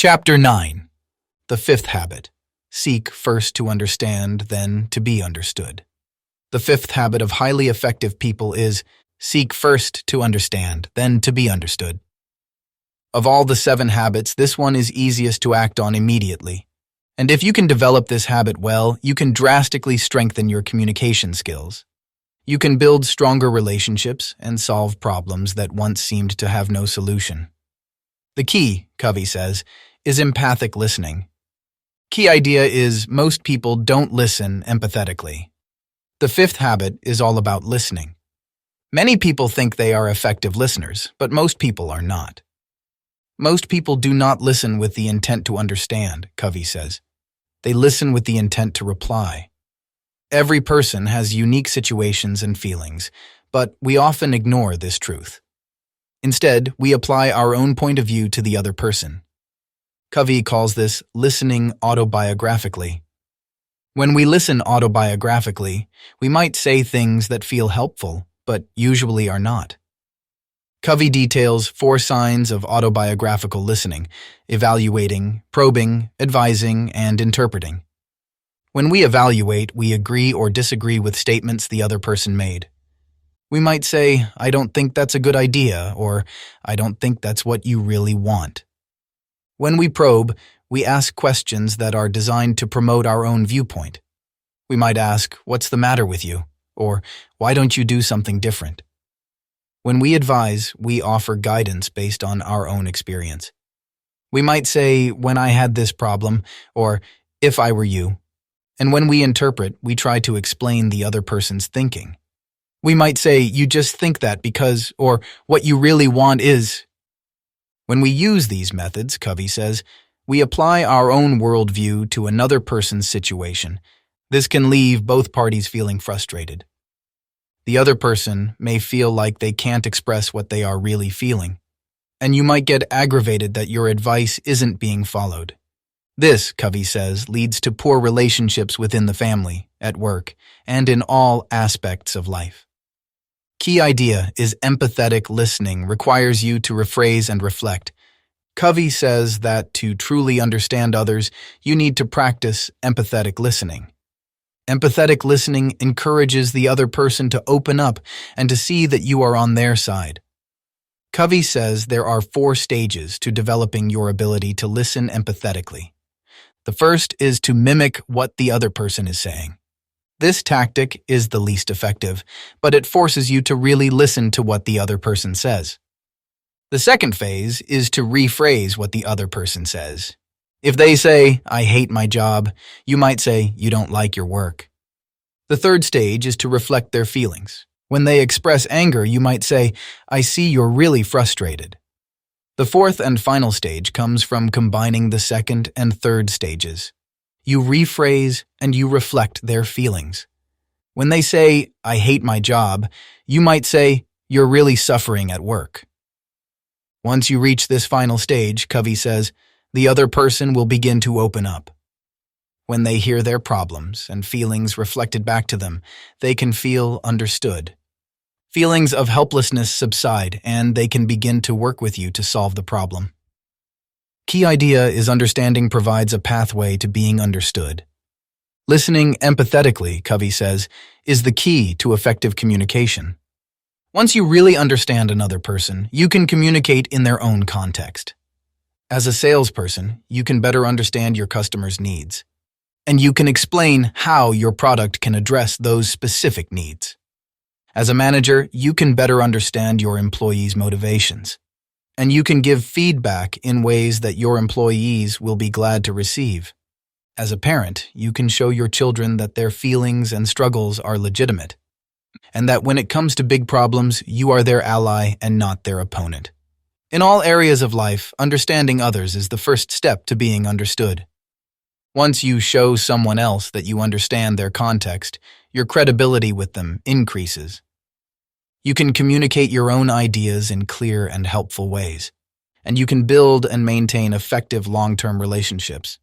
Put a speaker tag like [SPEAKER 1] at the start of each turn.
[SPEAKER 1] Chapter 9. The fifth habit. Seek first to understand, then to be understood. The fifth habit of highly effective people is seek first to understand, then to be understood. Of all the 7 habits, this one is easiest to act on immediately. And if you can develop this habit well, you can drastically strengthen your communication skills. You can build stronger relationships and solve problems that once seemed to have no solution. The key, Covey says, is empathic listening. Key idea is most people don't listen empathetically. The fifth habit is all about listening. Many people think they are effective listeners, but most people are not. Most people do not listen with the intent to understand, Covey says. They listen with the intent to reply. Every person has unique situations and feelings, but we often ignore this truth. Instead, we apply our own point of view to the other person. Covey calls this listening autobiographically. When we listen autobiographically, we might say things that feel helpful, but usually are not. Covey details 4 signs of autobiographical listening: evaluating, probing, advising, and interpreting. When we evaluate, we agree or disagree with statements the other person made. We might say, "I don't think that's a good idea," or "I don't think that's what you really want." When we probe, we ask questions that are designed to promote our own viewpoint. We might ask, "What's the matter with you?" or "Why don't you do something different?" When we advise, we offer guidance based on our own experience. We might say, "When I had this problem," or "If I were you." And when we interpret, we try to explain the other person's thinking. We might say, "You just think that because," or "What you really want is." When we use these methods, Covey says, we apply our own worldview to another person's situation. This can leave both parties feeling frustrated. The other person may feel like they can't express what they are really feeling, and you might get aggravated that your advice isn't being followed. This, Covey says, leads to poor relationships within the family, at work, and in all aspects of life. Key idea is empathetic listening requires you to rephrase and reflect. Covey says that to truly understand others, you need to practice empathetic listening. Empathetic listening encourages the other person to open up and to see that you are on their side. Covey says there are 4 stages to developing your ability to listen empathetically. The first is to mimic what the other person is saying. This tactic is the least effective, but it forces you to really listen to what the other person says. The second phase is to rephrase what the other person says. If they say, "I hate my job," you might say, "You don't like your work." The third stage is to reflect their feelings. When they express anger, you might say, "I see you're really frustrated." The fourth and final stage comes from combining the second and third stages. You rephrase and you reflect their feelings. When they say, "I hate my job," you might say, "You're really suffering at work." Once you reach this final stage, Covey says, the other person will begin to open up. When they hear their problems and feelings reflected back to them, they can feel understood. Feelings of helplessness subside, and they can begin to work with you to solve the problem. Key idea is understanding provides a pathway to being understood. Listening empathetically, Covey says, is the key to effective communication. Once you really understand another person, you can communicate in their own context. As a salesperson, you can better understand your customers' needs, and you can explain how your product can address those specific needs. As a manager, you can better understand your employees' motivations, and you can give feedback in ways that your employees will be glad to receive. As a parent, you can show your children that their feelings and struggles are legitimate, and that when it comes to big problems, you are their ally and not their opponent. In all areas of life, understanding others is the first step to being understood. Once you show someone else that you understand their context, your credibility with them increases. You can communicate your own ideas in clear and helpful ways, and you can build and maintain effective long-term relationships.